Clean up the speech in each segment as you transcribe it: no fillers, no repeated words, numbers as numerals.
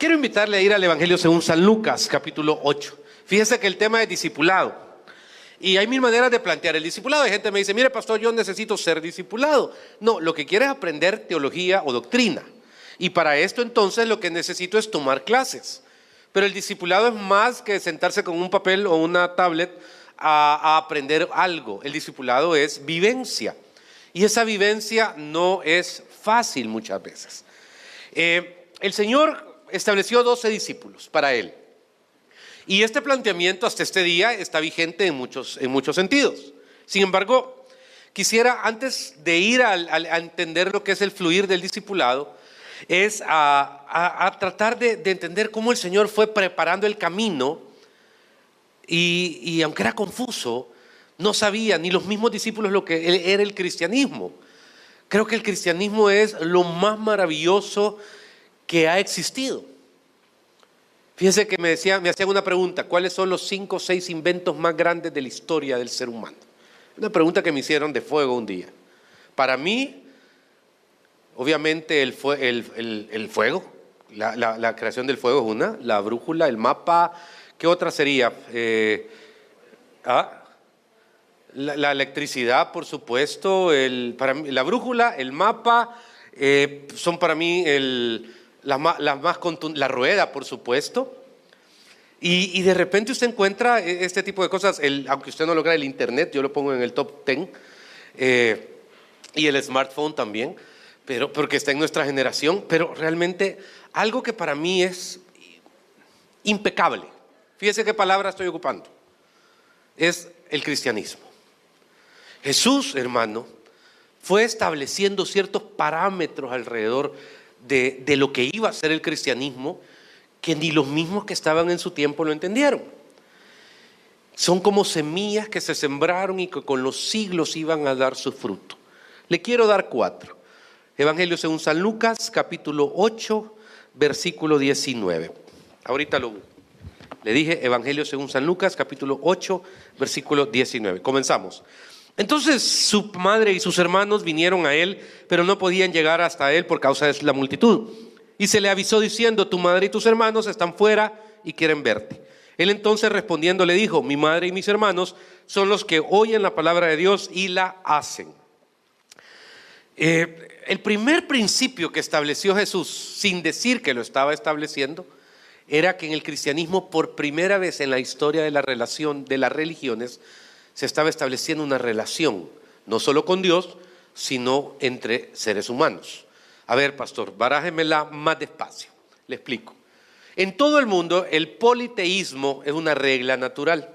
Quiero invitarle a ir al Evangelio según San Lucas, capítulo 8. Fíjese que el tema es discipulado. Y hay mil maneras de plantear el discipulado. Hay gente que me dice, mire pastor, yo necesito ser discipulado. No, lo que quiere es aprender teología o doctrina. Y para esto entonces lo que necesito es tomar clases. Pero el discipulado es más que sentarse con un papel o una tablet a aprender algo. El discipulado es vivencia. Y esa vivencia no es fácil muchas veces. El Señor estableció 12 discípulos para Él. Y este planteamiento hasta este día está vigente en muchos sentidos. Sin embargo, quisiera antes de ir a entender lo que es el fluir del discipulado, es a tratar de entender cómo el Señor fue preparando el camino y aunque era confuso, no sabían ni los mismos discípulos lo que era el cristianismo. Creo que el cristianismo es lo más maravilloso que ha existido. Fíjense que me hacían una pregunta: ¿cuáles son los 5 o 6 inventos más grandes de la historia del ser humano? Una pregunta que me hicieron de fuego un día. Para mí, obviamente el fuego, la creación del fuego es una, la brújula, el mapa. ¿Qué otra sería? La electricidad, por supuesto. Para mí, la brújula, el mapa, son para mí las más contundentes. La rueda, por supuesto. Y de repente usted encuentra este tipo de cosas. Aunque usted no logra el internet, yo lo pongo en el top 10. Y el smartphone también, porque está en nuestra generación. Pero realmente algo que para mí es impecable, fíjese qué palabra estoy ocupando, es el cristianismo. Jesús, hermano, fue estableciendo ciertos parámetros alrededor de lo que iba a ser el cristianismo, que ni los mismos que estaban en su tiempo lo entendieron. Son como semillas que se sembraron y que con los siglos iban a dar su fruto. Le quiero dar 4. Evangelio según San Lucas, capítulo 8, versículo 19. Ahorita le dije Evangelio según San Lucas, capítulo 8, versículo 19. Comenzamos. Entonces su madre y sus hermanos vinieron a él, pero no podían llegar hasta él por causa de la multitud. Y se le avisó diciendo: tu madre y tus hermanos están fuera y quieren verte. Él entonces respondiendo le dijo: mi madre y mis hermanos son los que oyen la palabra de Dios y la hacen. El primer principio que estableció Jesús, sin decir que lo estaba estableciendo, era que en el cristianismo, por primera vez en la historia de la relación de las religiones, se estaba estableciendo una relación, no solo con Dios, sino entre seres humanos. A ver, pastor, barájemela más despacio. Le explico. En todo el mundo, el politeísmo es una regla natural.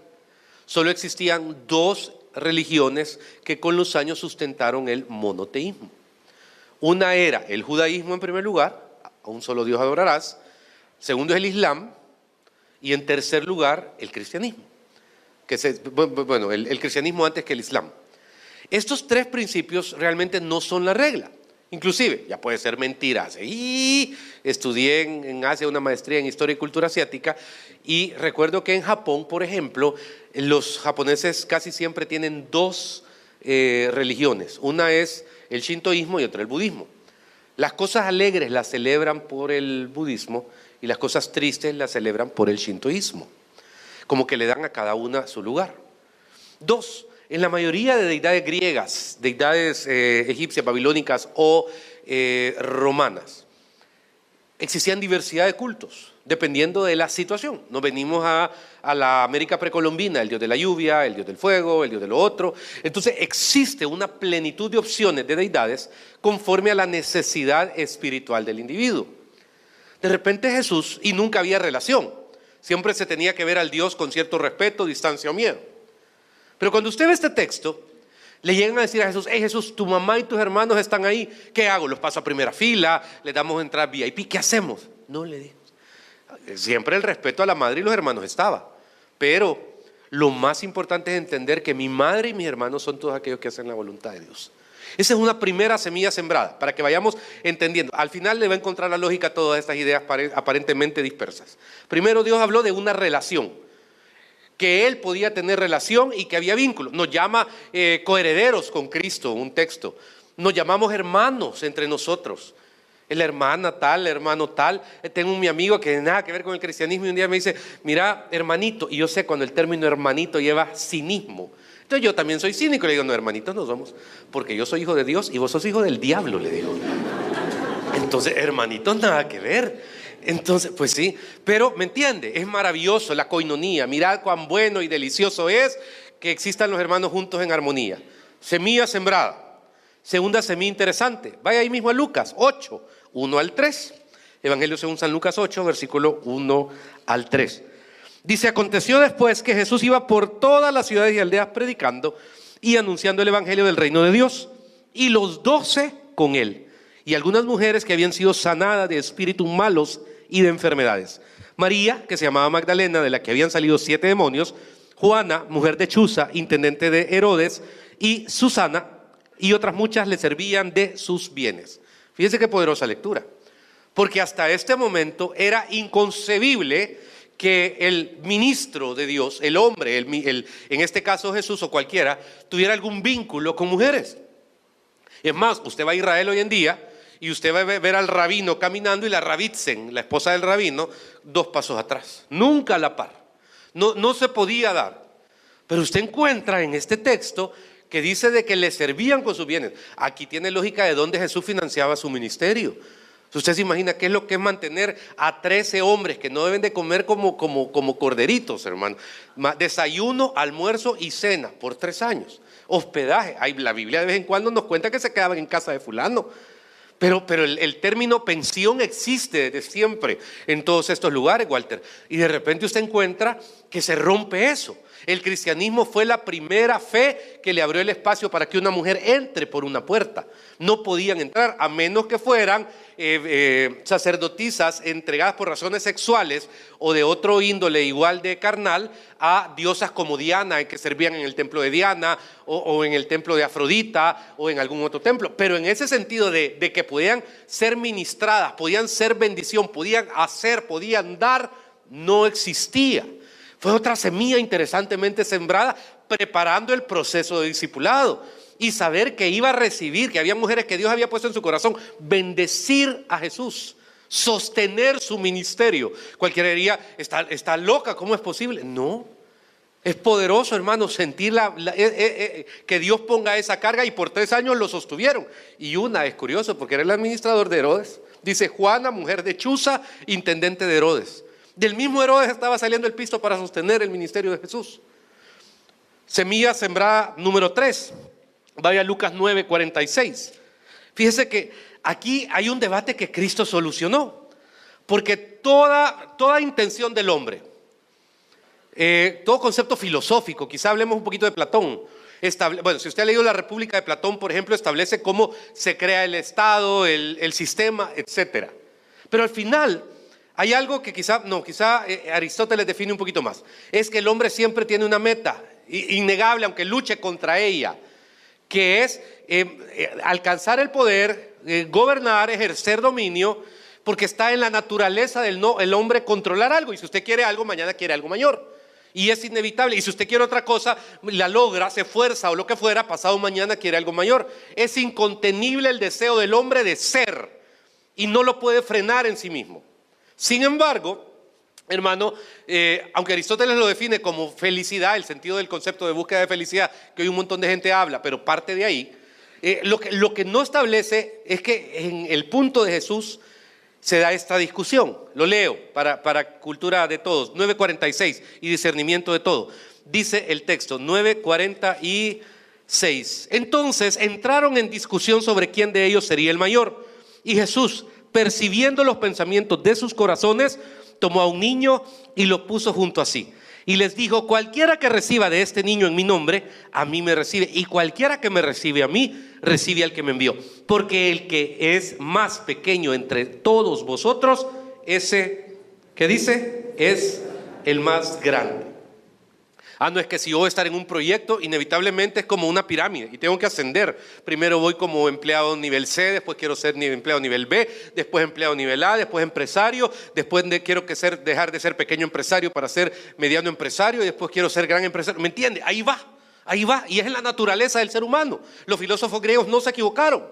Solo existían 2 religiones que con los años sustentaron el monoteísmo. Una era el judaísmo en primer lugar, a un solo Dios adorarás. Segundo es el Islam. Y en tercer lugar, el cristianismo. El cristianismo antes que el Islam. Estos 3 principios realmente no son la regla. Inclusive, ya puede ser mentira. Estudié en Asia una maestría en Historia y Cultura Asiática y recuerdo que en Japón, por ejemplo, los japoneses casi siempre tienen 2 religiones. Una es el shintoísmo y otra el budismo. Las cosas alegres las celebran por el budismo y las cosas tristes las celebran por el shintoísmo. Como que le dan a cada una su lugar. 2. En la mayoría de deidades griegas, deidades egipcias, babilónicas o romanas, existían diversidad de cultos, dependiendo de la situación. Nos venimos a la América precolombina, el dios de la lluvia, el dios del fuego, el dios de lo otro. Entonces existe una plenitud de opciones de deidades conforme a la necesidad espiritual del individuo. De repente Jesús, y nunca había relación, siempre se tenía que ver al Dios con cierto respeto, distancia o miedo. Pero cuando usted ve este texto, le llegan a decir a Jesús: hey Jesús, tu mamá y tus hermanos están ahí, ¿qué hago? ¿Los paso a primera fila? ¿Les damos entrada VIP? ¿Qué hacemos? No le digo. Siempre el respeto a la madre y los hermanos estaba. Pero lo más importante es entender que mi madre y mis hermanos son todos aquellos que hacen la voluntad de Dios. Esa es una primera semilla sembrada, para que vayamos entendiendo. Al final le va a encontrar la lógica a todas estas ideas aparentemente dispersas. Primero Dios habló de una relación, que Él podía tener relación y que había vínculo. Nos llama coherederos con Cristo, un texto. Nos llamamos hermanos entre nosotros. La hermana tal, el hermano tal. Tengo mi amigo que nada que ver con el cristianismo y un día me dice, mira, hermanito, y yo sé cuando el término hermanito lleva cinismo. Entonces yo también soy cínico, le digo, no, hermanitos no somos, porque yo soy hijo de Dios y vos sos hijo del diablo, le digo. Entonces, hermanitos, nada que ver. Entonces, pues sí, pero ¿me entiende? Es maravilloso la coinonía. Mirad cuán bueno y delicioso es que existan los hermanos juntos en armonía. Semilla sembrada. Segunda semilla interesante. Vaya ahí mismo a Lucas 8, 1 al 3. Evangelio según San Lucas 8, versículo 1 al 3. Dice, aconteció después que Jesús iba por todas las ciudades y aldeas predicando y anunciando el evangelio del reino de Dios. Y los 12 con él. Y algunas mujeres que habían sido sanadas de espíritus malos y de enfermedades. María, que se llamaba Magdalena, de la que habían salido 7 demonios. Juana, mujer de Chuza, intendente de Herodes. Y Susana, y otras muchas le servían de sus bienes. Fíjense qué poderosa lectura. Porque hasta este momento era inconcebible que el ministro de Dios, el hombre, en este caso Jesús o cualquiera, tuviera algún vínculo con mujeres. Es más, usted va a Israel hoy en día y usted va a ver al rabino caminando y la rabitzen, la esposa del rabino, 2 pasos atrás. Nunca a la par. No se podía dar. Pero usted encuentra en este texto que dice de que le servían con sus bienes. Aquí tiene lógica de dónde Jesús financiaba su ministerio. Usted se imagina qué es lo que es mantener a 13 hombres que no deben de comer como corderitos, hermano. Desayuno, almuerzo y cena por 3 años. Hospedaje. La Biblia de vez en cuando nos cuenta que se quedaban en casa de fulano. Pero el término pensión existe desde siempre en todos estos lugares, Walter. Y de repente usted encuentra que se rompe eso. El cristianismo fue la primera fe que le abrió el espacio para que una mujer entre por una puerta. No podían entrar a menos que fueran sacerdotisas entregadas por razones sexuales o de otro índole igual de carnal a diosas como Diana, que servían en el templo de Diana o en el templo de Afrodita o en algún otro templo. Pero en ese sentido de que podían ser ministradas, podían ser bendición, podían hacer, podían dar, no existía. Fue otra semilla interesantemente sembrada, preparando el proceso de discipulado y saber que iba a recibir, que había mujeres que Dios había puesto en su corazón, bendecir a Jesús, sostener su ministerio. Cualquiera diría, está loca, ¿cómo es posible? No, es poderoso, hermano, sentir que Dios ponga esa carga, y por 3 años lo sostuvieron. Y una es curioso porque era el administrador de Herodes. Dice Juana, mujer de Chuza, intendente de Herodes. Del mismo Herodes estaba saliendo el pisto para sostener el ministerio de Jesús. Semilla sembrada número 3. Vaya a Lucas 9, 46. Fíjese que aquí hay un debate que Cristo solucionó. Porque toda intención del hombre, todo concepto filosófico, quizá hablemos un poquito de Platón. Bueno, si usted ha leído La República de Platón, por ejemplo, establece cómo se crea el Estado, el sistema, etc. Pero al final hay algo que quizá Aristóteles define un poquito más. Es que el hombre siempre tiene una meta innegable, aunque luche contra ella, que es alcanzar el poder, gobernar, ejercer dominio, porque está en la naturaleza del el hombre controlar algo. Y si usted quiere algo, mañana quiere algo mayor. Y es inevitable. Y si usted quiere otra cosa, la logra, se esfuerza o lo que fuera, pasado mañana quiere algo mayor. Es incontenible el deseo del hombre de ser y no lo puede frenar en sí mismo. Sin embargo, hermano, aunque Aristóteles lo define como felicidad, el sentido del concepto de búsqueda de felicidad, que hoy un montón de gente habla, pero parte de ahí, lo que no establece es que en el punto de Jesús se da esta discusión. Lo leo para cultura de todos, 9:46 y discernimiento de todo. Dice el texto, 9:46. Entonces entraron en discusión sobre quién de ellos sería el mayor. Y Jesús, percibiendo los pensamientos de sus corazones, tomó a un niño y lo puso junto a sí. Y les dijo, cualquiera que reciba de este niño en mi nombre, a mí me recibe. Y cualquiera que me recibe a mí, recibe al que me envió. Porque el que es más pequeño entre todos vosotros, ese, ¿qué dice? Es el más grande. No es que si yo voy a estar en un proyecto, inevitablemente es como una pirámide y tengo que ascender. Primero voy como empleado nivel C, después quiero ser empleado nivel B, después empleado nivel A, después empresario, después quiero dejar de ser pequeño empresario para ser mediano empresario y después quiero ser gran empresario. ¿Me entiende? Ahí va. Y es en la naturaleza del ser humano. Los filósofos griegos no se equivocaron.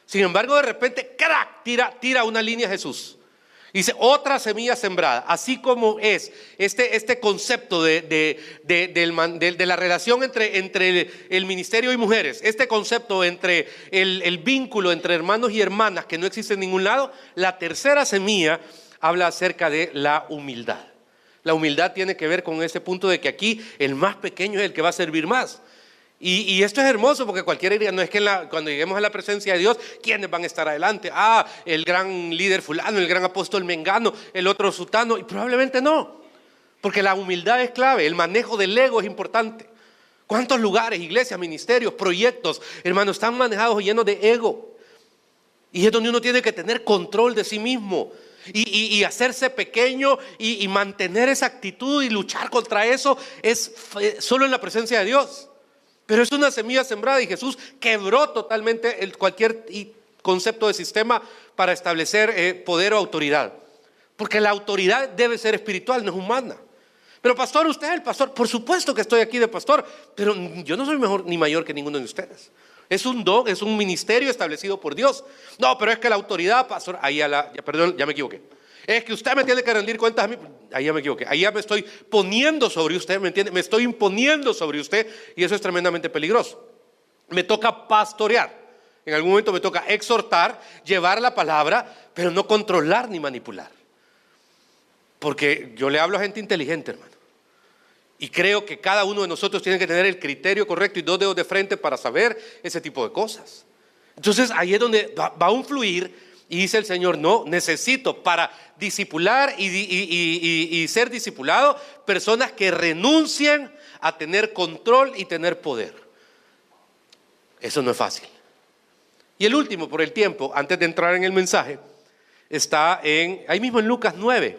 Sin embargo, de repente, ¡crack!, tira una línea Jesús. Dice, otra semilla sembrada. Así como es este concepto de la relación entre el ministerio y mujeres, este concepto entre el vínculo entre hermanos y hermanas que no existe en ningún lado, la tercera semilla habla acerca de la humildad. La humildad tiene que ver con ese punto de que aquí el más pequeño es el que va a servir más. Y esto es hermoso porque cualquiera diría, no es que cuando lleguemos a la presencia de Dios, ¿quiénes van a estar adelante? El gran líder fulano, el gran apóstol mengano, el otro sutano, y probablemente no, porque la humildad es clave, el manejo del ego es importante. ¿Cuántos lugares, iglesias, ministerios, proyectos, hermanos, están manejados y llenos de ego? Y es donde uno tiene que tener control de sí mismo y hacerse pequeño y mantener esa actitud y luchar contra eso es solo en la presencia de Dios. Pero es una semilla sembrada y Jesús quebró totalmente cualquier concepto de sistema para establecer poder o autoridad. Porque la autoridad debe ser espiritual, no es humana. Pero pastor, usted es el pastor. Por supuesto que estoy aquí de pastor, pero yo no soy mejor ni mayor que ninguno de ustedes. Es un don, es un ministerio establecido por Dios. No, pero es que la autoridad, pastor, perdón, ya me equivoqué. Es que usted me tiene que rendir cuentas a mí. Ahí ya me equivoqué. Ahí ya me estoy poniendo sobre usted, ¿me entiende? Me estoy imponiendo sobre usted y eso es tremendamente peligroso. Me toca pastorear. En algún momento me toca exhortar, llevar la palabra, pero no controlar ni manipular. Porque yo le hablo a gente inteligente, hermano. Y creo que cada uno de nosotros tiene que tener el criterio correcto y 2 dedos de frente para saber ese tipo de cosas. Entonces ahí es donde va a un fluir. Y dice el Señor, no, necesito para discipular y ser discipulado personas que renuncien a tener control y tener poder. Eso no es fácil. Y el último, por el tiempo, antes de entrar en el mensaje, está ahí mismo en Lucas 9,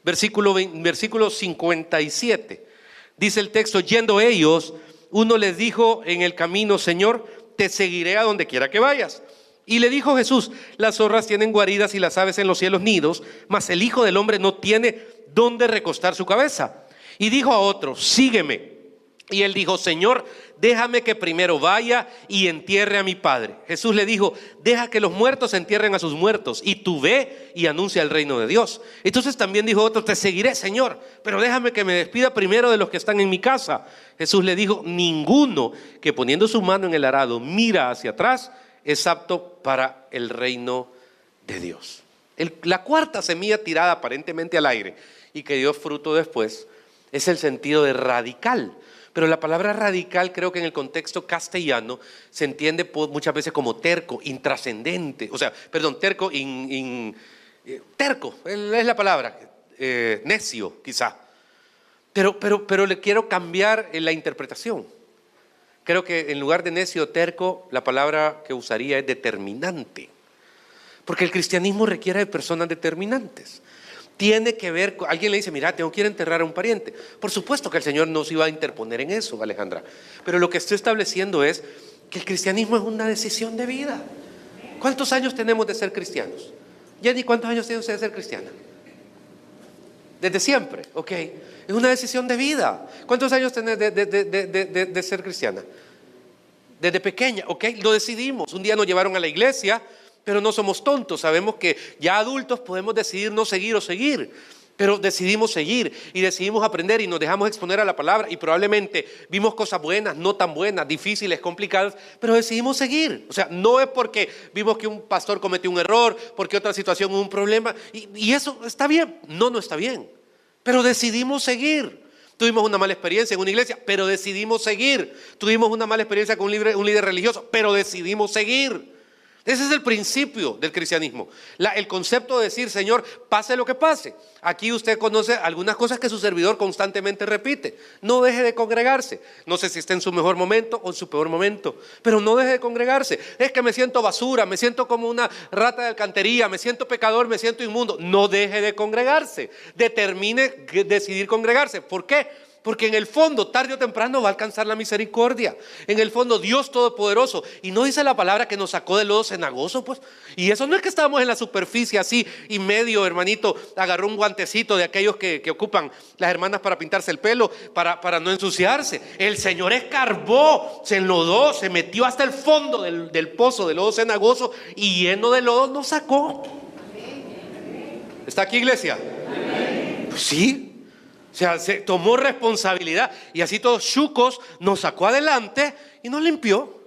versículo 57. Dice el texto, yendo ellos, uno les dijo en el camino, Señor, te seguiré a donde quiera que vayas. Y le dijo Jesús, las zorras tienen guaridas y las aves en los cielos nidos, mas el Hijo del Hombre no tiene dónde recostar su cabeza. Y dijo a otro, sígueme. Y él dijo, Señor, déjame que primero vaya y entierre a mi padre. Jesús le dijo, deja que los muertos entierren a sus muertos, y tú ve y anuncia el reino de Dios. Entonces también dijo otro, te seguiré, Señor, pero déjame que me despida primero de los que están en mi casa. Jesús le dijo, ninguno que poniendo su mano en el arado mira hacia atrás es apto para el reino de Dios. La cuarta semilla tirada aparentemente al aire y que dio fruto después es el sentido de radical. Pero la palabra radical creo que en el contexto castellano se entiende muchas veces como terco, intrascendente. Terco, terco es la palabra, necio quizá. Pero le quiero cambiar la interpretación. Creo que en lugar de necio, terco, la palabra que usaría es determinante. Porque el cristianismo requiere de personas determinantes. Tiene que ver, alguien le dice, mira, tengo que ir a enterrar a un pariente. Por supuesto que el Señor no se iba a interponer en eso, Alejandra. Pero lo que estoy estableciendo es que el cristianismo es una decisión de vida. ¿Cuántos años tenemos de ser cristianos? Jenny, ¿cuántos años tiene usted de ser cristiana? Desde siempre, ok. Es una decisión de vida. ¿Cuántos años tenés de ser cristiana? Desde pequeña, ok. Lo decidimos. Un día nos llevaron a la iglesia, pero no somos tontos. Sabemos que ya adultos podemos decidir no seguir o seguir. Pero decidimos seguir y decidimos aprender y nos dejamos exponer a la palabra. Y probablemente vimos cosas buenas, no tan buenas, difíciles, complicadas, pero decidimos seguir. O sea, no es porque vimos que un pastor cometió un error, porque otra situación hubo un problema. Y eso está bien. No está bien. Pero decidimos seguir. Tuvimos una mala experiencia en una iglesia, pero decidimos seguir. Tuvimos una mala experiencia con un líder religioso, pero decidimos seguir. Ese es el principio del cristianismo. El concepto de decir, Señor, pase lo que pase. Aquí usted conoce algunas cosas que su servidor constantemente repite. No deje de congregarse. No sé si está en su mejor momento o en su peor momento, pero no deje de congregarse. Es que me siento basura, me siento como una rata de alcantarilla, me siento pecador, me siento inmundo. No deje de congregarse. Determine decidir congregarse. ¿Por qué? Porque en el fondo, tarde o temprano, va a alcanzar la misericordia. En el fondo, Dios Todopoderoso. Y no dice la palabra que nos sacó del lodo cenagoso, pues. Y eso no es que estábamos en la superficie así y medio, hermanito, agarró un guantecito de aquellos que ocupan las hermanas para pintarse el pelo, para no ensuciarse. El Señor escarbó, se enlodó, se metió hasta el fondo del pozo del lodo cenagoso y lleno de lodo nos sacó. ¿Está aquí, iglesia? Pues sí. O sea, se tomó responsabilidad y así todos chucos nos sacó adelante y nos limpió.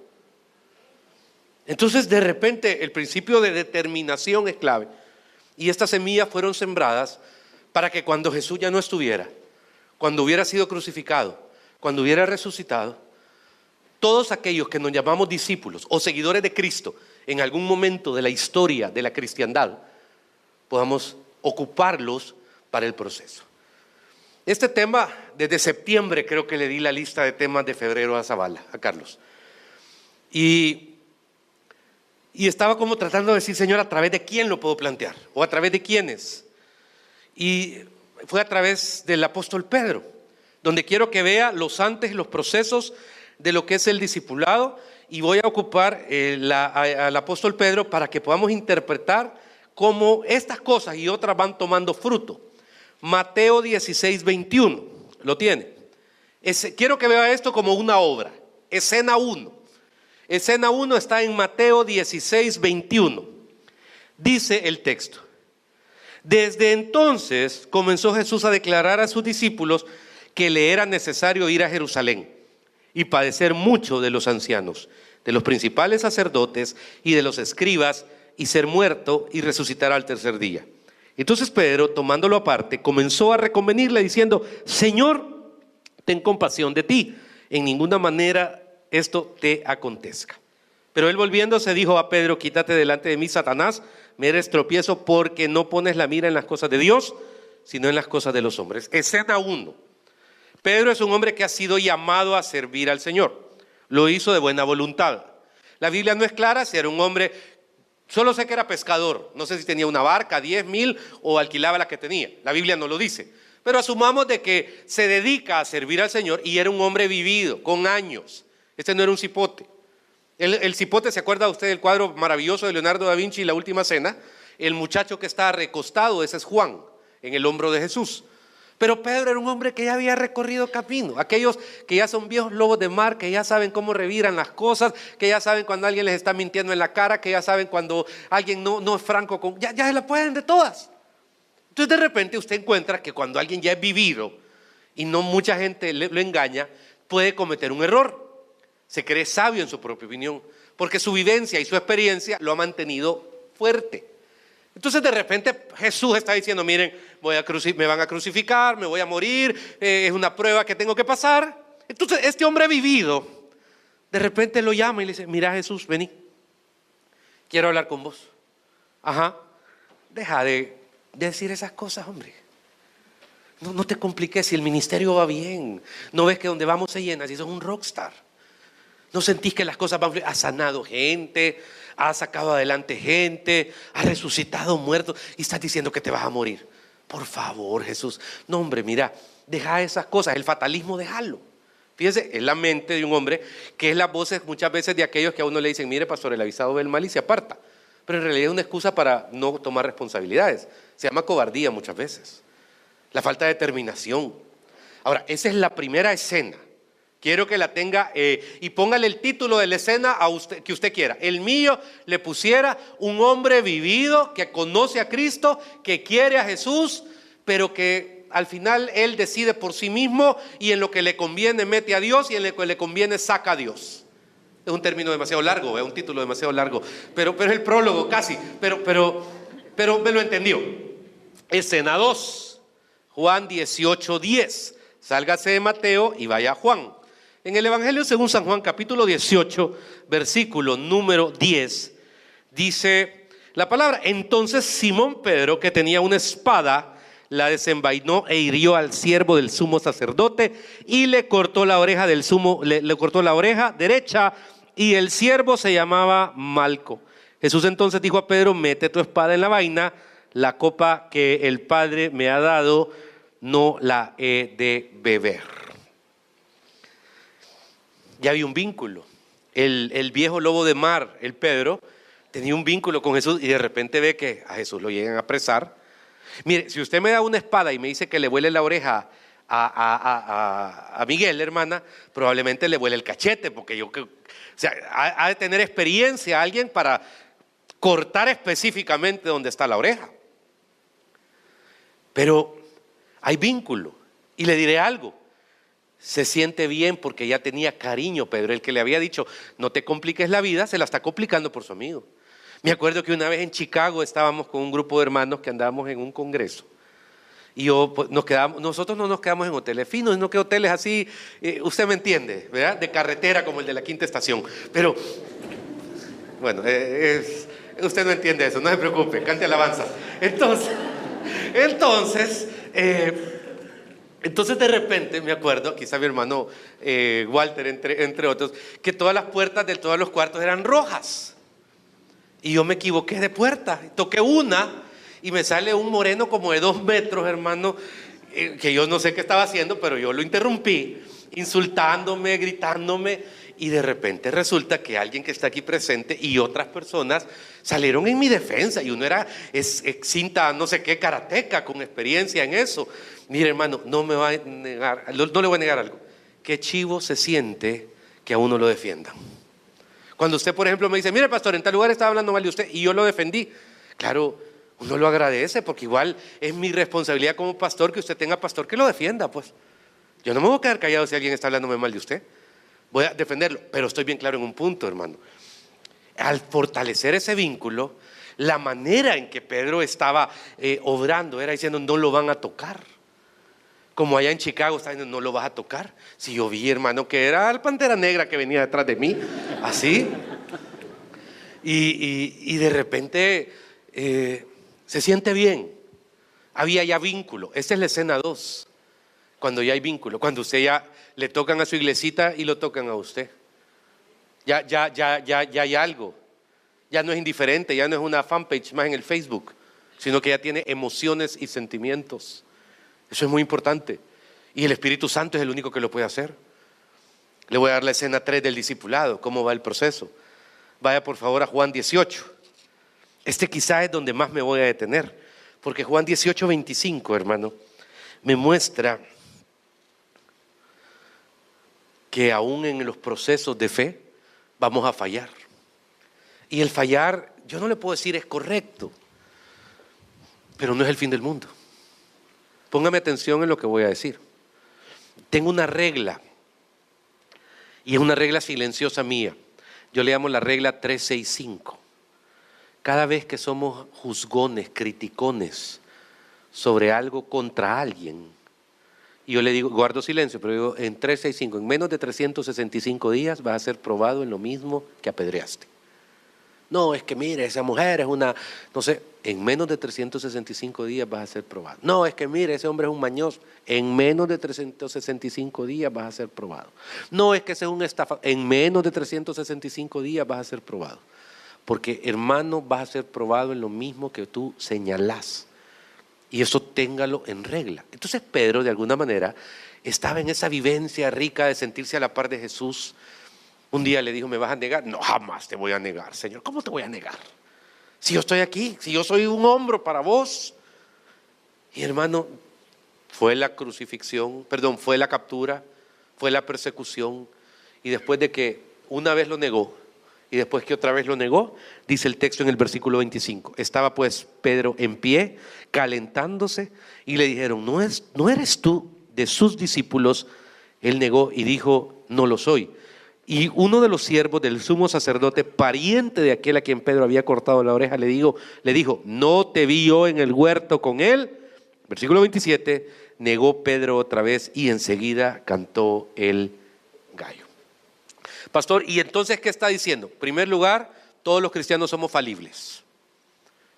Entonces, de repente, el principio de determinación es clave. Y estas semillas fueron sembradas para que cuando Jesús ya no estuviera, cuando hubiera sido crucificado, cuando hubiera resucitado, todos aquellos que nos llamamos discípulos o seguidores de Cristo en algún momento de la historia de la cristiandad, podamos ocuparlos para el proceso. Este tema, desde septiembre creo que le di la lista de temas de febrero a Zavala, a Carlos. Y estaba como tratando de decir, Señor, ¿a través de quién lo puedo plantear? ¿O a través de quiénes? Y fue a través del apóstol Pedro, donde quiero que vea los antes y los procesos de lo que es el discipulado. Y voy a ocupar al apóstol Pedro para que podamos interpretar cómo estas cosas y otras van tomando fruto. Mateo 16, 21, lo tiene. Quiero que vea esto como una obra. Escena 1. Escena 1 está en Mateo 16, 21. Dice el texto: desde entonces comenzó Jesús a declarar a sus discípulos que le era necesario ir a Jerusalén y padecer mucho de los ancianos, de los principales sacerdotes y de los escribas, y ser muerto y resucitar al tercer día. Entonces Pedro, tomándolo aparte, comenzó a reconvenirle diciendo: Señor, ten compasión de ti, en ninguna manera esto te acontezca. Pero él, volviéndose, dijo a Pedro: quítate delante de mí, Satanás, me eres tropiezo, porque no pones la mira en las cosas de Dios, sino en las cosas de los hombres. Escena 1. Pedro es un hombre que ha sido llamado a servir al Señor. Lo hizo de buena voluntad. La Biblia no es clara si era un hombre. Solo sé que era pescador, no sé si tenía una barca, 10,000 o alquilaba la que tenía, la Biblia no lo dice. Pero asumamos de que se dedica a servir al Señor y era un hombre vivido, con años. Este no era un cipote. El cipote, ¿se acuerda usted del cuadro maravilloso de Leonardo da Vinci, La Última Cena? El muchacho que está recostado, ese es Juan, en el hombro de Jesús. Pero Pedro era un hombre que ya había recorrido camino. Aquellos que ya son viejos lobos de mar, que ya saben cómo reviran las cosas, que ya saben cuando alguien les está mintiendo en la cara, que ya saben cuando alguien no es franco, ya se la pueden de todas. Entonces de repente usted encuentra que cuando alguien ya es vivido y no mucha gente lo engaña, puede cometer un error. Se cree sabio en su propia opinión, porque su vivencia y su experiencia lo ha mantenido fuerte. Entonces de repente Jesús está diciendo: miren, me van a crucificar, me voy a morir, es una prueba que tengo que pasar. Entonces este hombre vivido, de repente lo llama y le dice: mira, Jesús, vení, quiero hablar con vos. Ajá, deja de decir esas cosas, hombre. No te compliques, si el ministerio va bien. No ves que donde vamos se llena, si sos un rockstar. No sentís que las cosas van bien. Has sanado gente, has sacado adelante gente, has resucitado muertos y estás diciendo que te vas a morir. Por favor, Jesús. No, hombre, mira, deja esas cosas, el fatalismo, déjalo. Fíjese, es la mente de un hombre que es las voces muchas veces de aquellos que a uno le dicen: mire, pastor, el avisado ve el mal y se aparta. Pero en realidad es una excusa para no tomar responsabilidades. Se llama cobardía muchas veces, la falta de determinación. Ahora, esa es la primera escena. Quiero que la tenga y póngale el título de la escena a usted, que usted quiera. El mío le pusiera: un hombre vivido que conoce a Cristo, que quiere a Jesús, pero que al final él decide por sí mismo, y en lo que le conviene mete a Dios y en lo que le conviene saca a Dios. Es un término demasiado largo, es un título demasiado largo, pero es el prólogo casi, pero me lo entendió. Escena 2, Juan 18:10. Sálgase de Mateo y vaya a Juan. En el Evangelio según San Juan, capítulo 18, versículo número 10, dice la palabra: entonces Simón Pedro, que tenía una espada, la desenvainó e hirió al siervo del sumo sacerdote y le cortó la oreja le cortó la oreja derecha, y el siervo se llamaba Malco. Jesús entonces dijo a Pedro: mete tu espada en la vaina, la copa que el Padre me ha dado no la he de beber. ya había un vínculo. El viejo lobo de mar, el Pedro, tenía un vínculo con Jesús y de repente ve que a Jesús lo llegan a apresar. Mire, si usted me da una espada y me dice que le vuele la oreja a Miguel, hermana, probablemente le vuele el cachete, porque o sea, ha de tener experiencia alguien para cortar específicamente donde está la oreja. Pero hay vínculo. Y le diré algo, se siente bien porque ya tenía cariño Pedro. El que le había dicho, no te compliques la vida, se la está complicando por su amigo. Me acuerdo que una vez en Chicago estábamos con un grupo de hermanos que andábamos en un congreso. Y nosotros no nos quedamos en hoteles finos, sino que hoteles así, usted me entiende, ¿verdad? De carretera como el de la Quinta Estación. Pero, bueno, usted no entiende eso, no se preocupe, cante alabanza. Entonces de repente me acuerdo, quizá mi hermano Walter entre otros, que todas las puertas de todos los cuartos eran rojas. Y yo me equivoqué de puerta, toqué una y me sale un moreno como de 2 metros, hermano, que yo no sé qué estaba haciendo, pero yo lo interrumpí, insultándome, gritándome, y de repente resulta que alguien que está aquí presente y otras personas salieron en mi defensa, y uno es cinta no sé qué karateca con experiencia en eso. Mire, hermano, no le voy a negar algo, qué chivo se siente que a uno lo defiendan. Cuando usted, por ejemplo, me dice, mire, pastor, en tal lugar estaba hablando mal de usted y yo lo defendí, claro, uno lo agradece, porque igual es mi responsabilidad como pastor que usted tenga pastor que lo defienda. Pues yo no me voy a quedar callado si alguien está hablándome mal de usted, voy a defenderlo. Pero estoy bien claro en un punto, hermano, al fortalecer ese vínculo, la manera en que Pedro estaba obrando era diciendo, no lo van a tocar. Como allá en Chicago está diciendo, no lo vas a tocar. Si yo vi, hermano, que era el Pantera Negra que venía detrás de mí, así. Y de repente se siente bien. Había ya vínculo. Esta es la escena 2. Cuando ya hay vínculo. Cuando usted ya le tocan a su iglesita y lo tocan a usted. Ya hay algo. Ya no es indiferente, ya no es una fanpage más en el Facebook, sino que ya tiene emociones y sentimientos. Eso es muy importante. Y el Espíritu Santo es el único que lo puede hacer. Le voy a dar la escena 3 del discipulado, cómo va el proceso. Vaya por favor a Juan 18. Quizá es donde más me voy a detener, porque Juan 18, 25, hermano, me muestra que aún en los procesos de fe vamos a fallar. Y el fallar, yo no le puedo decir es correcto, pero no es el fin del mundo. Póngame atención en lo que voy a decir. Tengo una regla, y es una regla silenciosa mía. Yo le llamo la regla 365. Cada vez que somos juzgones, criticones sobre algo contra alguien, y yo le digo, guardo silencio, pero digo, en 365, en menos de 365 días vas a ser probado en lo mismo que apedreaste. No, es que mire, esa mujer es una, no sé, en menos de 365 días vas a ser probado. No, es que mire, ese hombre es un mañoso. En menos de 365 días vas a ser probado. No, es que ese es un estafador. En menos de 365 días vas a ser probado. Porque, hermano, vas a ser probado en lo mismo que tú señalás. Y eso téngalo en regla. Entonces Pedro, de alguna manera, estaba en esa vivencia rica de sentirse a la par de Jesús. Un día le dijo, ¿me vas a negar? No, jamás te voy a negar, Señor. ¿Cómo te voy a negar? Si yo estoy aquí, si yo soy un hombro para vos. Y hermano, fue la crucifixión, fue la captura, fue la persecución. Y después de que una vez lo negó, y después que otra vez lo negó, dice el texto en el versículo 25. Estaba pues Pedro en pie, calentándose, y le dijeron, ¿no eres tú de sus discípulos? Él negó y dijo, no lo soy. Y uno de los siervos del sumo sacerdote, pariente de aquel a quien Pedro había cortado la oreja, le dijo, ¿no te vi yo en el huerto con él? Versículo 27, negó Pedro otra vez y enseguida cantó el gallo. Pastor, ¿y entonces qué está diciendo? En primer lugar, todos los cristianos somos falibles.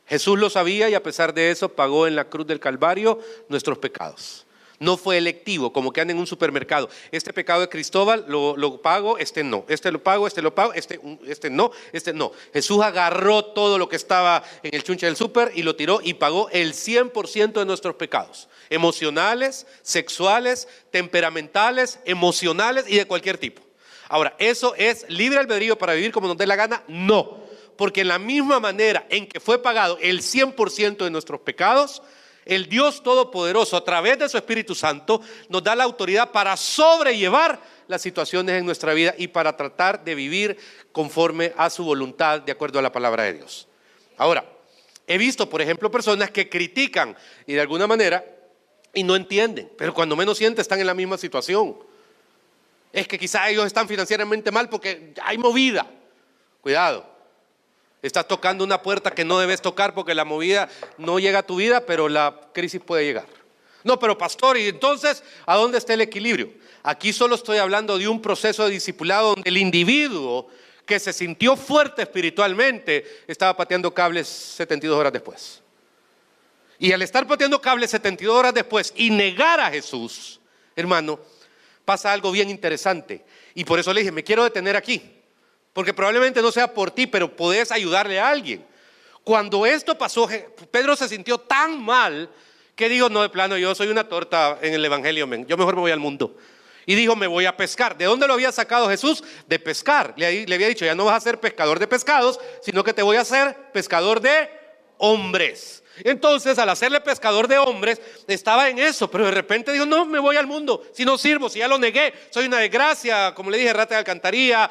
Jesús lo sabía y a pesar de eso pagó en la cruz del Calvario nuestros pecados. No fue electivo, como que anda en un supermercado. Este pecado de Cristóbal lo pago, este no. Este lo pago, este no, este no. Jesús agarró todo lo que estaba en el chunche del súper y lo tiró y pagó el 100% de nuestros pecados. Emocionales, sexuales, temperamentales, emocionales y de cualquier tipo. Ahora, ¿eso es libre albedrío para vivir como nos dé la gana? No, porque en la misma manera en que fue pagado el 100% de nuestros pecados, el Dios Todopoderoso, a través de su Espíritu Santo, nos da la autoridad para sobrellevar las situaciones en nuestra vida y para tratar de vivir conforme a su voluntad, de acuerdo a la palabra de Dios. Ahora, he visto, por ejemplo, personas que critican y de alguna manera y no entienden, pero cuando menos sienten están en la misma situación. Es que quizás ellos están financieramente mal porque hay movida. Cuidado. Estás tocando una puerta que no debes tocar porque la movida no llega a tu vida, pero la crisis puede llegar. No, pero pastor, ¿y entonces a dónde está el equilibrio? Aquí solo estoy hablando de un proceso de discipulado donde el individuo que se sintió fuerte espiritualmente estaba pateando cables 72 horas después. Y al estar pateando cables 72 horas después y negar a Jesús, hermano, pasa algo bien interesante. Y por eso le dije, me quiero detener aquí. Porque probablemente no sea por ti, pero podés ayudarle a alguien. Cuando esto pasó, Pedro se sintió tan mal que dijo, no, de plano, yo soy una torta en el evangelio, yo mejor me voy al mundo. Y dijo, me voy a pescar. ¿De dónde lo había sacado Jesús? De pescar. Le había dicho, ya no vas a ser pescador de pescados, sino que te voy a hacer pescador de hombres. Entonces, al hacerle pescador de hombres, estaba en eso, pero de repente dijo, no, me voy al mundo, si no sirvo, si ya lo negué, soy una desgracia, como le dije, rata de alcantarilla,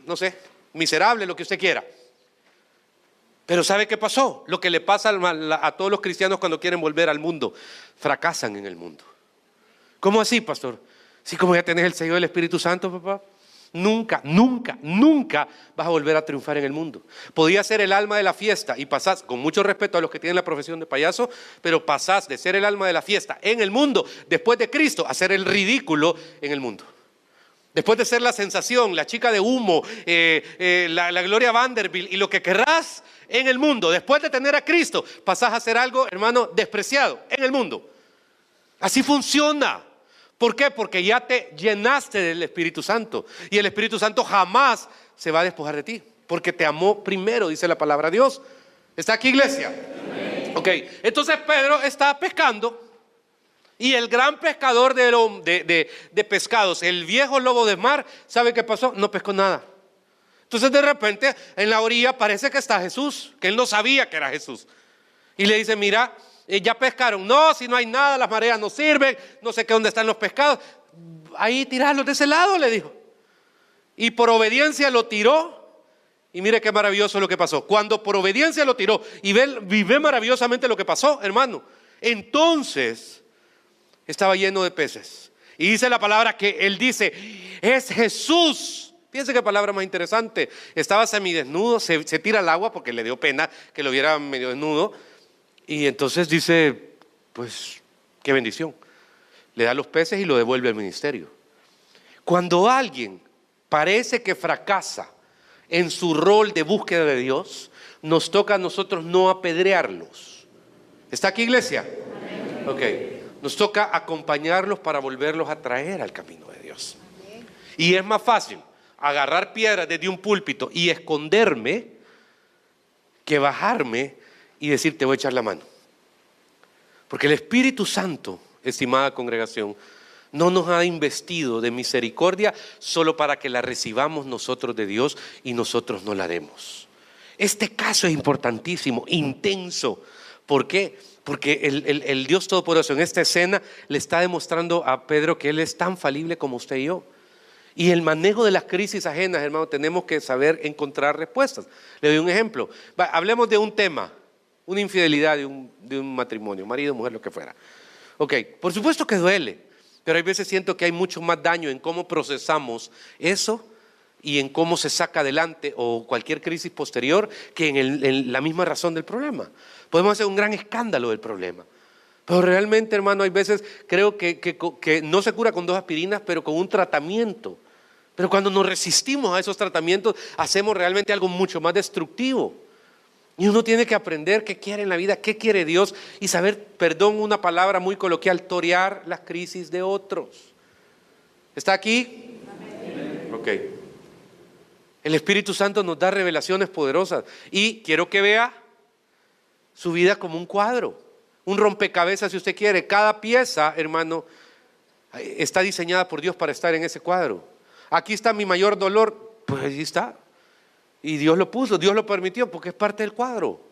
no sé, miserable, lo que usted quiera. Pero ¿sabe qué pasó? Lo que le pasa a todos los cristianos cuando quieren volver al mundo, fracasan en el mundo. ¿Cómo así, pastor? Sí, como ya tenés el sello del Espíritu Santo, papá. Nunca, nunca, nunca vas a volver a triunfar en el mundo. Podías ser el alma de la fiesta y pasás, con mucho respeto a los que tienen la profesión de payaso, pero pasás de ser el alma de la fiesta en el mundo, después de Cristo, a ser el ridículo en el mundo. Después de ser la sensación, la chica de humo, la Gloria Vanderbilt y lo que querrás en el mundo, después de tener a Cristo, pasás a ser algo, hermano, despreciado en el mundo. Así funciona. ¿Por qué? Porque ya te llenaste del Espíritu Santo. Y el Espíritu Santo jamás se va a despojar de ti. Porque te amó primero, dice la palabra de Dios. ¿Está aquí, iglesia? Amén. Ok, entonces Pedro está pescando. Y el gran pescador de pescados, el viejo lobo de mar, ¿sabe qué pasó? No pescó nada. Entonces de repente en la orilla parece que está Jesús, que él no sabía que era Jesús. Y le dice, mira, ya pescaron. No, si no hay nada, las mareas no sirven, no sé qué dónde están los pescados. Ahí tirarlos de ese lado, le dijo. Y por obediencia lo tiró. Y mire qué maravilloso lo que pasó. Cuando por obediencia lo tiró y ve maravillosamente lo que pasó, hermano. Entonces estaba lleno de peces. Y dice la palabra que él dice, es Jesús. Fíjense qué palabra más interesante. Estaba semidesnudo, se tira al agua porque le dio pena que lo viera medio desnudo. Y entonces dice, pues, qué bendición. Le da los peces y lo devuelve al ministerio. Cuando alguien parece que fracasa en su rol de búsqueda de Dios, nos toca a nosotros no apedrearlos. ¿Está aquí, iglesia? Amén. Ok. Nos toca acompañarlos para volverlos a traer al camino de Dios. Amén. Y es más fácil agarrar piedras desde un púlpito y esconderme que bajarme y decir, te voy a echar la mano. Porque el Espíritu Santo, estimada congregación, no nos ha investido de misericordia solo para que la recibamos nosotros de Dios y nosotros no la demos. Este caso es importantísimo, intenso. ¿Por qué? Porque el Dios Todopoderoso en esta escena le está demostrando a Pedro que Él es tan falible como usted y yo. Y el manejo de las crisis ajenas, hermano, tenemos que saber encontrar respuestas. Le doy un ejemplo. Hablemos de un tema, una infidelidad de un matrimonio, marido, mujer, lo que fuera. Ok, por supuesto que duele, pero hay veces siento que hay mucho más daño en cómo procesamos eso y en cómo se saca adelante o cualquier crisis posterior que en la misma razón del problema. Podemos hacer un gran escándalo del problema. Pero realmente, hermano, hay veces creo que no se cura con 2 aspirinas, pero con un tratamiento. Pero cuando nos resistimos a esos tratamientos, hacemos realmente algo mucho más destructivo. Y uno tiene que aprender qué quiere en la vida, qué quiere Dios y saber, perdón, una palabra muy coloquial, torear las crisis de otros. ¿Está aquí? Amén. Ok. El Espíritu Santo nos da revelaciones poderosas y quiero que vea su vida como un cuadro, un rompecabezas si usted quiere. Cada pieza, hermano, está diseñada por Dios para estar en ese cuadro. Aquí está mi mayor dolor, pues ahí está. Y Dios lo puso, Dios lo permitió, porque es parte del cuadro.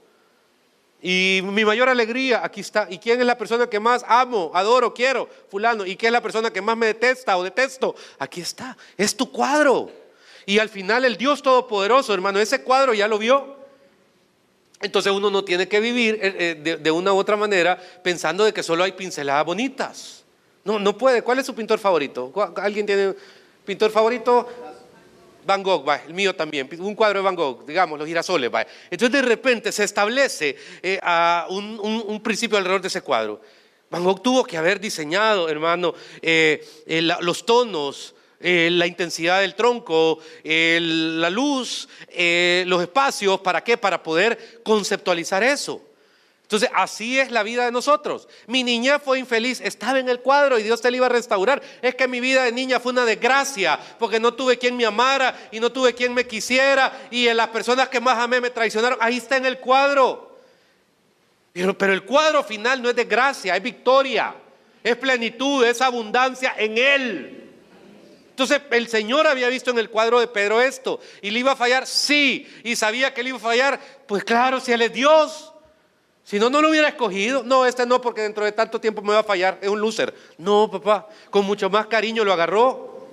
Y mi mayor alegría, aquí está. ¿Y quién es la persona que más amo, adoro, quiero? Fulano. ¿Y quién es la persona que más me detesta o detesto? Aquí está, es tu cuadro. Y al final el Dios Todopoderoso, hermano, ese cuadro ya lo vio. Entonces uno no tiene que vivir de una u otra manera pensando de que solo hay pinceladas bonitas. No, no puede. ¿Cuál es su pintor favorito? ¿Alguien tiene pintor favorito? Van Gogh, va, el mío también, un cuadro de Van Gogh, digamos, los girasoles, va. Entonces de repente se establece un principio alrededor de ese cuadro. Van Gogh tuvo que haber diseñado, hermano, los tonos, la intensidad del tronco, la luz, los espacios, ¿para qué? Para poder conceptualizar eso. Entonces así es la vida de nosotros. Mi niñez fue infeliz, estaba en el cuadro y Dios te la iba a restaurar. Es que mi vida de niña fue una desgracia porque no tuve quien me amara y no tuve quien me quisiera y las personas que más amé me traicionaron. Ahí está en el cuadro. Pero el cuadro final no es desgracia, es victoria, es plenitud, es abundancia en Él. Entonces el Señor había visto en el cuadro de Pedro esto y le iba a fallar, sí, y sabía que le iba a fallar, pues claro, si Él es Dios. Si no, no lo hubiera escogido. No, este no, porque dentro de tanto tiempo me va a fallar. Es un loser. No, papá, con mucho más cariño lo agarró.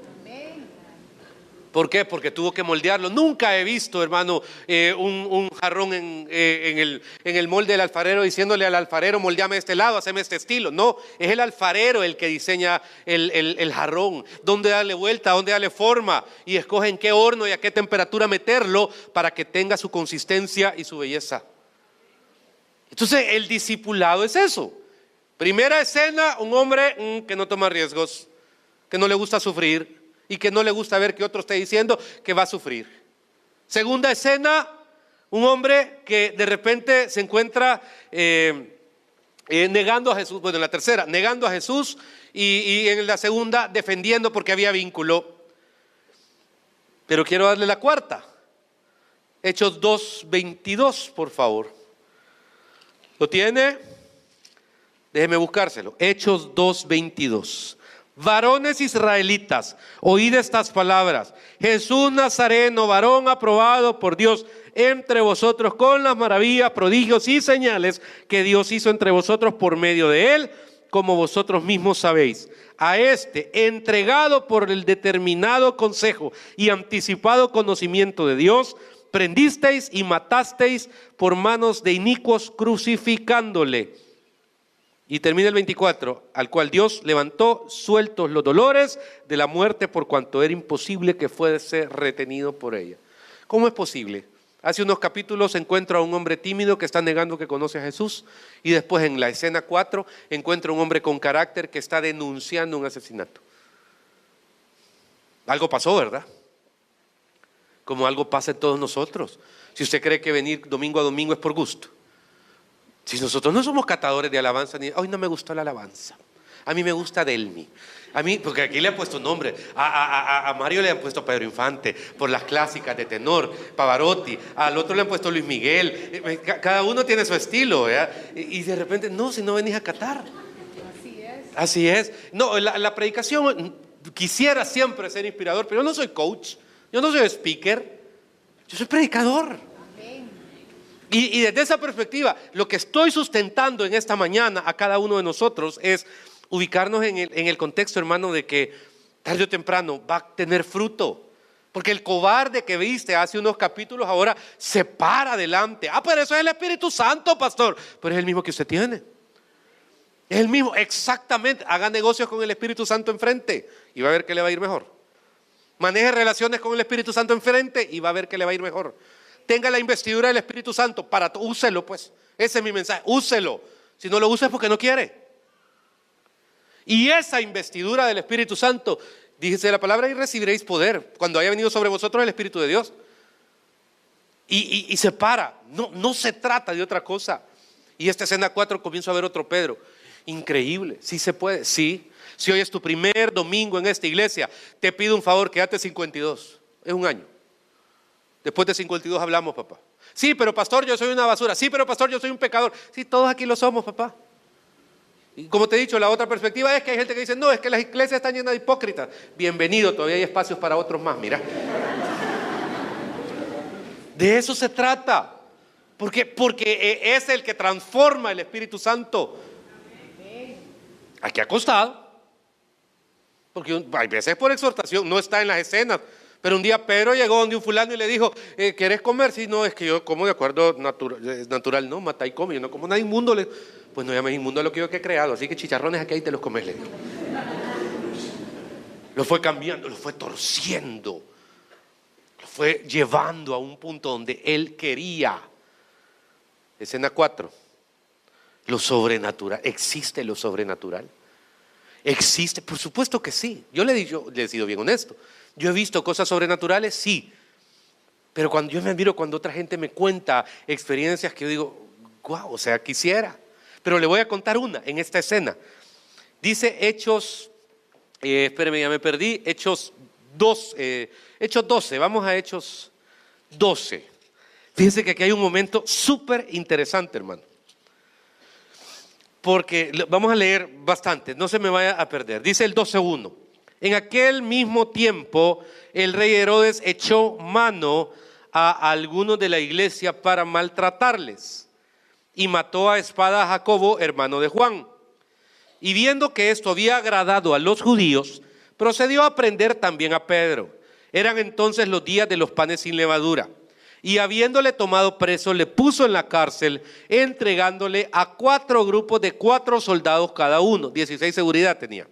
¿Por qué? Porque tuvo que moldearlo. Nunca he visto, hermano, un jarrón en el molde del alfarero diciéndole al alfarero, moldeame de este lado, haceme este estilo. No, es el alfarero el que diseña el jarrón. Dónde darle vuelta, dónde darle forma. Y escoge en qué horno y a qué temperatura meterlo para que tenga su consistencia y su belleza. Entonces el discipulado es eso. Primera escena, un hombre que no toma riesgos, que no le gusta sufrir y que no le gusta ver que otro esté diciendo que va a sufrir. Segunda escena, un hombre que de repente se encuentra negando a Jesús. Bueno, en la tercera, negando a Jesús y en la segunda, defendiendo porque había vínculo. Pero quiero darle la cuarta. Hechos 2:22, por favor. ¿Lo tiene? Déjeme buscárselo. Hechos 2:22. Varones israelitas, oíd estas palabras. Jesús Nazareno, varón aprobado por Dios entre vosotros con las maravillas, prodigios y señales que Dios hizo entre vosotros por medio de él, como vosotros mismos sabéis. A este, entregado por el determinado consejo y anticipado conocimiento de Dios, prendisteis y matasteis por manos de inicuos, crucificándole. Y termina el 24, al cual Dios levantó sueltos los dolores de la muerte, por cuanto era imposible que fuese retenido por ella. ¿Cómo es posible? Hace unos capítulos encuentro a un hombre tímido que está negando que conoce a Jesús, y después en la escena 4 encuentro a un hombre con carácter que está denunciando un asesinato. Algo pasó, ¿verdad? Como algo pasa en todos nosotros. Si usted cree que venir domingo a domingo es por gusto. Si nosotros no somos catadores de alabanza, ni hoy no me gustó la alabanza. A mí me gusta Delmi. A mí, porque aquí le han puesto nombre. A Mario le han puesto Pedro Infante por las clásicas de tenor, Pavarotti. Al otro le han puesto Luis Miguel. Cada uno tiene su estilo, ¿verdad? Y de repente, no, si no venís a catar. Así es. Así es. No, la predicación, quisiera siempre ser inspirador, pero yo no soy coach. Yo no soy speaker, yo soy predicador. Y desde esa perspectiva, lo que estoy sustentando en esta mañana a cada uno de nosotros es ubicarnos en el contexto, hermano, de que tarde o temprano va a tener fruto. Porque el cobarde que viste hace unos capítulos ahora se para adelante. Pero eso es el Espíritu Santo, pastor. Pero es el mismo que usted tiene. Es el mismo, exactamente. Haga negocios con el Espíritu Santo enfrente y va a ver que le va a ir mejor. Maneje relaciones con el Espíritu Santo enfrente y va a ver que le va a ir mejor. Tenga la investidura del Espíritu Santo, úselo pues. Ese es mi mensaje, úselo. Si no lo usa es porque no quiere. Y esa investidura del Espíritu Santo, dice la palabra, y recibiréis poder cuando haya venido sobre vosotros el Espíritu de Dios. Y se para, no se trata de otra cosa. Y esta escena 4 comienzo a ver otro Pedro. Increíble, sí se puede, sí. Si hoy es tu primer domingo en esta iglesia, te pido un favor, quédate 52, es un año. Después de 52 hablamos, papá. Sí, pero pastor, yo soy una basura. Sí, pero pastor, yo soy un pecador. Sí, todos aquí lo somos, papá. Y como te he dicho, la otra perspectiva es que hay gente que dice, no, es que las iglesias están llenas de hipócritas. Bienvenido, todavía hay espacios para otros más, mira. De eso se trata. Porque es el que transforma el Espíritu Santo. Aquí ha costado. Porque hay veces por exhortación, no está en las escenas. Pero un día Pedro llegó donde un fulano y le dijo, ¿querés comer? Sí, no, es que yo como de acuerdo natural, no, mata y come, yo no como nada inmundo. Pues no llames inmundo a lo que yo he creado, así que chicharrones aquí ahí te los comes, le dijo. Lo fue cambiando, lo fue torciendo, lo fue llevando a un punto donde él quería. Escena 4, lo sobrenatural. ¿Existe lo sobrenatural? ¿Existe? Por supuesto que sí. Yo le he sido bien honesto. Yo he visto cosas sobrenaturales, sí. Pero cuando yo me admiro cuando otra gente me cuenta experiencias que yo digo, guau, o sea, quisiera. Pero le voy a contar una en esta escena. Dice Hechos, espéreme, ya me perdí, Hechos 12, vamos a Hechos 12. Fíjense que aquí hay un momento súper interesante, hermano. Porque vamos a leer bastante, no se me vaya a perder. Dice el 12:1. En aquel mismo tiempo, el rey Herodes echó mano a algunos de la iglesia para maltratarles y mató a espada a Jacobo, hermano de Juan. Y viendo que esto había agradado a los judíos, procedió a prender también a Pedro. Eran entonces los días de los panes sin levadura. Y habiéndole tomado preso, le puso en la cárcel, entregándole a 4 grupos de 4 soldados cada uno. 16 seguridad tenía,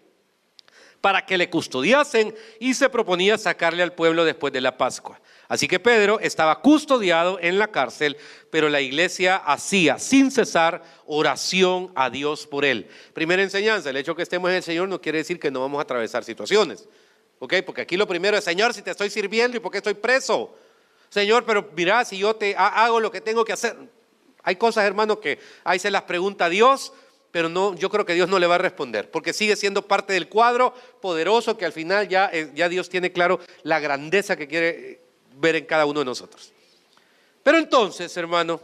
para que le custodiasen, y se proponía sacarle al pueblo después de la Pascua. Así que Pedro estaba custodiado en la cárcel, pero la iglesia hacía sin cesar oración a Dios por él. Primera enseñanza: el hecho que estemos en el Señor no quiere decir que no vamos a atravesar situaciones. ¿Ok? Porque aquí lo primero es, Señor, si te estoy sirviendo, ¿y por qué estoy preso? Señor, pero mira, si yo te hago lo que tengo que hacer. Hay cosas, hermano, que ahí se las pregunta a Dios, pero no, yo creo que Dios no le va a responder, porque sigue siendo parte del cuadro poderoso que al final ya Dios tiene claro la grandeza que quiere ver en cada uno de nosotros. Pero entonces, hermano,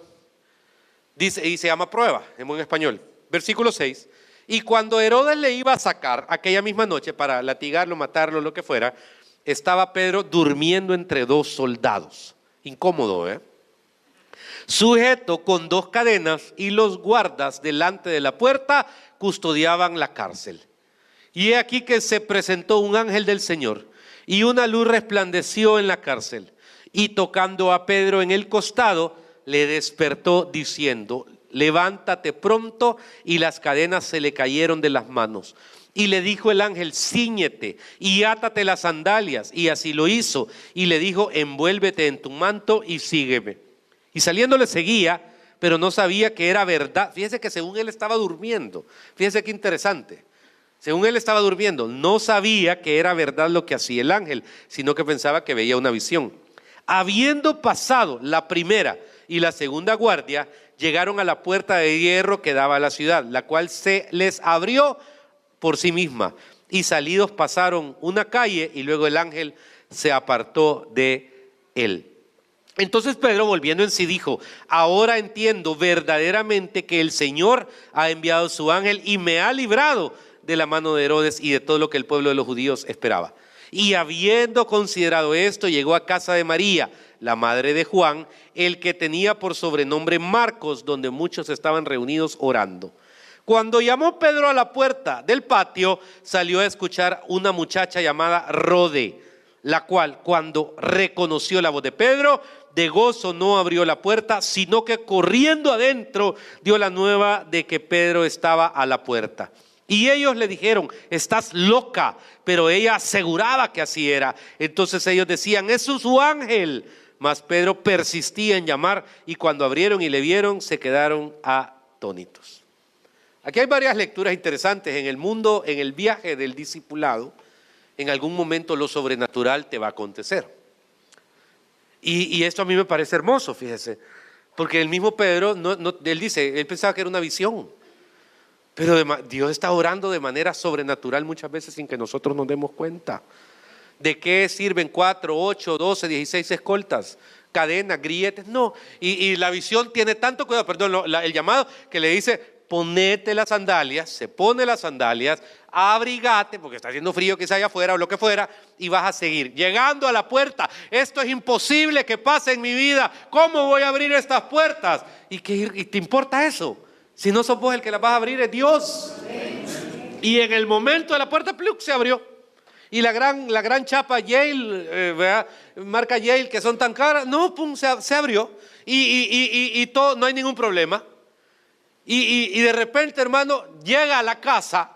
dice, y se llama prueba en buen español, versículo 6, y cuando Herodes le iba a sacar aquella misma noche para latigarlo, matarlo, lo que fuera, estaba Pedro durmiendo entre 2 soldados. Incómodo, sujeto con 2 cadenas, y los guardas delante de la puerta custodiaban la cárcel. Y he aquí que se presentó un ángel del Señor, y una luz resplandeció en la cárcel, y tocando a Pedro en el costado, le despertó diciendo, levántate pronto, y las cadenas se le cayeron de las manos. Y le dijo el ángel, cíñete y átate las sandalias. Y así lo hizo. Y le dijo, envuélvete en tu manto y sígueme. Y saliendo le seguía, pero no sabía que era verdad. Fíjese que según él estaba durmiendo. Fíjese qué interesante. Según él estaba durmiendo, no sabía que era verdad lo que hacía el ángel, sino que pensaba que veía una visión. Habiendo pasado la primera y la segunda guardia, llegaron a la puerta de hierro que daba a la ciudad, la cual se les abrió por sí misma, y salidos pasaron una calle, y luego el ángel se apartó de él. Entonces Pedro, volviendo en sí, dijo, ahora entiendo verdaderamente que el Señor ha enviado su ángel y me ha librado de la mano de Herodes y de todo lo que el pueblo de los judíos esperaba. Y habiendo considerado esto, llegó a casa de María, la madre de Juan, el que tenía por sobrenombre Marcos, donde muchos estaban reunidos orando. Cuando llamó Pedro a la puerta del patio, salió a escuchar una muchacha llamada Rode, la cual, cuando reconoció la voz de Pedro, de gozo no abrió la puerta, sino que corriendo adentro dio la nueva de que Pedro estaba a la puerta. Y ellos le dijeron, estás loca, pero ella aseguraba que así era. Entonces ellos decían, es su ángel. Mas Pedro persistía en llamar, y cuando abrieron y le vieron, se quedaron atónitos. Aquí hay varias lecturas interesantes. En el mundo, en el viaje del discipulado, en algún momento lo sobrenatural te va a acontecer. Y esto a mí me parece hermoso, fíjese, porque el mismo Pedro, él dice, él pensaba que era una visión, pero Dios está obrando de manera sobrenatural muchas veces sin que nosotros nos demos cuenta. ¿De qué sirven 4, 8, 12, 16 escoltas? Cadenas, grilletes, no. Y la visión tiene tanto cuidado, el llamado que le dice, ponete las sandalias, se pone las sandalias, abrigate, porque está haciendo frío quizá allá afuera o lo que fuera, y vas a seguir. Llegando a la puerta, esto es imposible que pase en mi vida, ¿cómo voy a abrir estas puertas? ¿Y te importa eso? Si no sos vos el que las vas a abrir, es Dios. Y en el momento de la puerta, ¡pluc!, se abrió. Y la gran chapa Yale, marca Yale, que son tan caras, no, pum, se abrió. Y todo, no hay ningún problema. Y de repente, hermano, llega a la casa.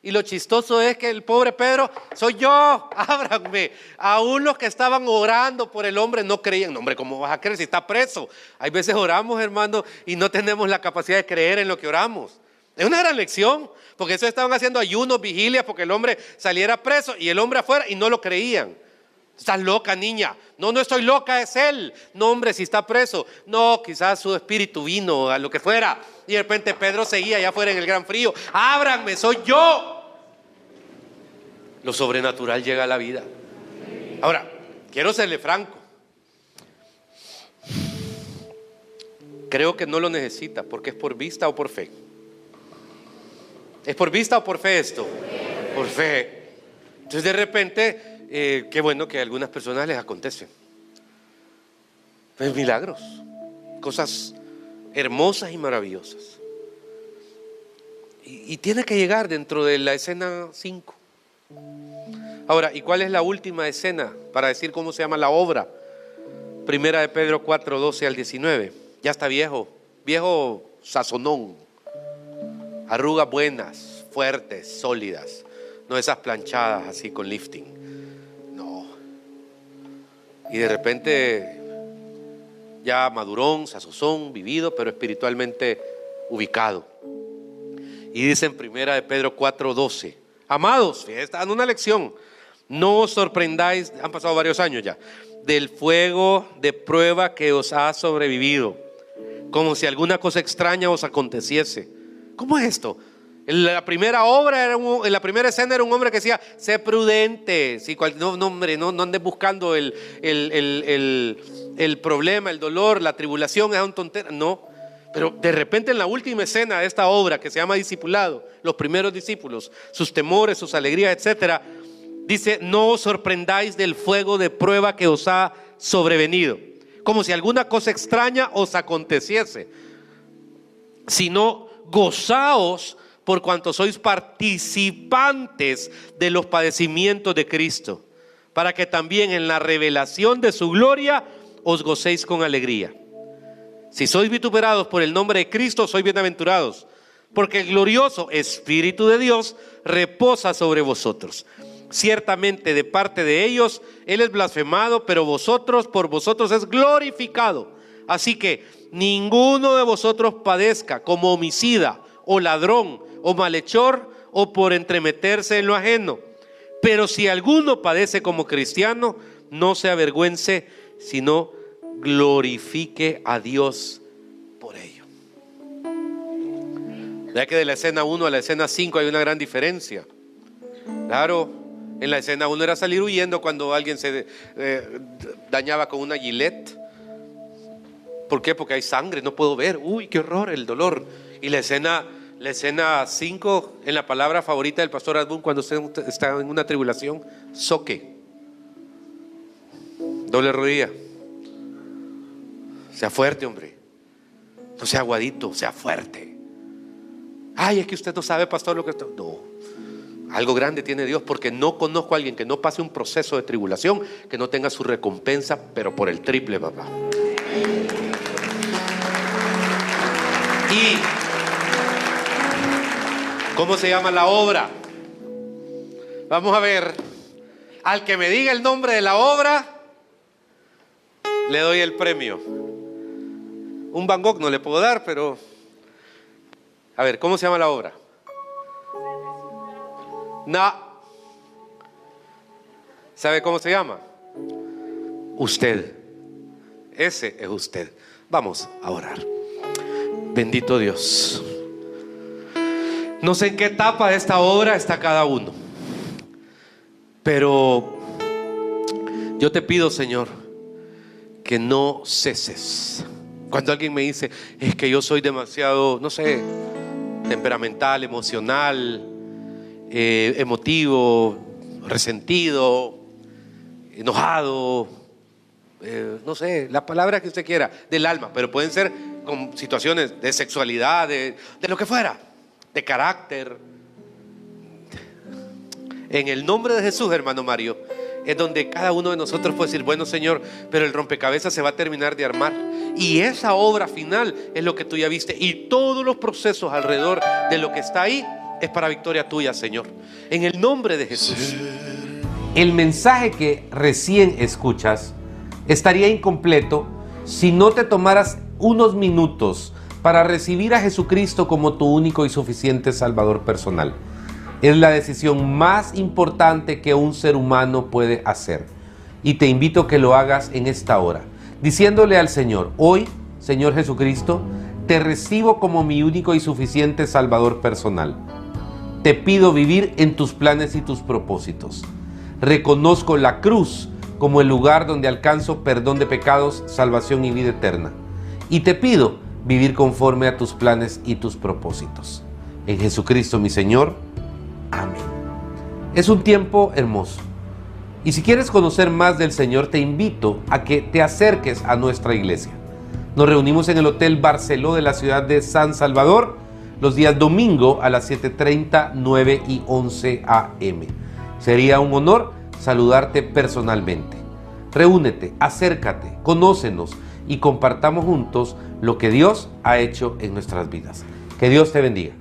Y lo chistoso es que el pobre Pedro, soy yo, ábranme. Aún los que estaban orando por el hombre no creían. No, hombre, ¿cómo vas a creer si está preso? Hay veces oramos, hermano, y no tenemos la capacidad de creer en lo que oramos. Es una gran lección, porque eso estaban haciendo ayunos, vigilias, porque el hombre saliera preso y el hombre afuera y no lo creían. Estás loca, niña. No, no estoy loca, es él. No, hombre, si está preso. No, quizás su espíritu vino a lo que fuera. Y de repente Pedro seguía allá afuera en el gran frío. Ábranme, soy yo. Lo sobrenatural llega a la vida. Ahora, quiero serle franco. Creo que no lo necesita, porque es por vista o por fe. ¿Es por vista o por fe esto? Por fe. Entonces de repente, qué bueno que a algunas personas les acontecen. Pues milagros, cosas hermosas y maravillosas. Y tiene que llegar dentro de la escena 5. Ahora, ¿y cuál es la última escena para decir cómo se llama la obra? Primera de Pedro 4, 12 al 19. Ya está viejo sazonón. Arrugas buenas, fuertes, sólidas. No esas planchadas así con lifting. No. Y de repente ya madurón, sazozón, vivido, pero espiritualmente ubicado. Y dice en primera de Pedro 4:12: amados, está dando una lección. No os sorprendáis, han pasado varios años ya, del fuego de prueba que os ha sobrevivido, como si alguna cosa extraña os aconteciese. ¿Cómo es esto? En la primera obra, en la primera escena era un hombre que decía: sé prudente, no andes buscando el problema, el dolor, la tribulación, es un tontera. No, pero de repente en la última escena de esta obra que se llama discipulado, los primeros discípulos, sus temores, sus alegrías, etcétera, dice: no os sorprendáis del fuego de prueba que os ha sobrevenido, como si alguna cosa extraña os aconteciese, sino gozaos por cuanto sois participantes de los padecimientos de Cristo, para que también en la revelación de su gloria os gocéis con alegría. Si sois vituperados por el nombre de Cristo, sois bienaventurados, porque el glorioso Espíritu de Dios reposa sobre vosotros. Ciertamente de parte de ellos Él es blasfemado, pero por vosotros es glorificado. Así que ninguno de vosotros padezca como homicida o ladrón o malhechor o por entremeterse en lo ajeno. Pero si alguno padece como cristiano, no se avergüence, sino glorifique a Dios por ello. Ya que de la escena 1 a la escena 5 hay una gran diferencia. Claro, en la escena 1 era salir huyendo cuando alguien se dañaba con una Gillette. ¿Por qué? Porque hay sangre, no puedo ver. Uy, qué horror, el dolor. Y la escena 5, en la palabra favorita del pastor Adbun, cuando usted está en una tribulación: soque, doble rodilla. Sea fuerte, hombre. No sea aguadito, sea fuerte. Ay, es que usted no sabe, pastor, lo que está. No, algo grande tiene Dios, porque no conozco a alguien que no pase un proceso de tribulación que no tenga su recompensa, pero por el triple, papá. ¿Y cómo se llama la obra? Vamos a ver. Al que me diga el nombre de la obra, le doy el premio. Un Van Gogh no le puedo dar, pero a ver, ¿cómo se llama la obra? No. ¿Sabe cómo se llama? Usted. Ese es usted. Vamos a orar. Bendito Dios. No sé en qué etapa de esta obra está cada uno, pero yo te pido, Señor, que no ceses. Cuando alguien me dice: es que yo soy demasiado, no sé, temperamental, emocional, emotivo, resentido, enojado, no sé, la palabra que usted quiera, del alma, pero pueden ser con situaciones de sexualidad, de lo que fuera, de carácter. En el nombre de Jesús, hermano Mario, es donde cada uno de nosotros puede decir, bueno, Señor, pero el rompecabezas se va a terminar de armar. Y esa obra final es lo que tú ya viste. Y todos los procesos alrededor de lo que está ahí es para victoria tuya, Señor. En el nombre de Jesús. El mensaje que recién escuchas estaría incompleto si no te tomaras unos minutos para recibir a Jesucristo como tu único y suficiente Salvador personal. Es la decisión más importante que un ser humano puede hacer. Y te invito a que lo hagas en esta hora, diciéndole al Señor: hoy, Señor Jesucristo, te recibo como mi único y suficiente Salvador personal. Te pido vivir en tus planes y tus propósitos. Reconozco la cruz como el lugar donde alcanzo perdón de pecados, salvación y vida eterna. Y te pido vivir conforme a tus planes y tus propósitos. En Jesucristo mi Señor. Amén. Es un tiempo hermoso. Y si quieres conocer más del Señor, te invito a que te acerques a nuestra iglesia. Nos reunimos en el Hotel Barceló de la ciudad de San Salvador los días domingo a las 7:30, 9 y 11 a.m. Sería un honor saludarte personalmente. Reúnete, acércate, conócenos y compartamos juntos lo que Dios ha hecho en nuestras vidas. Que Dios te bendiga.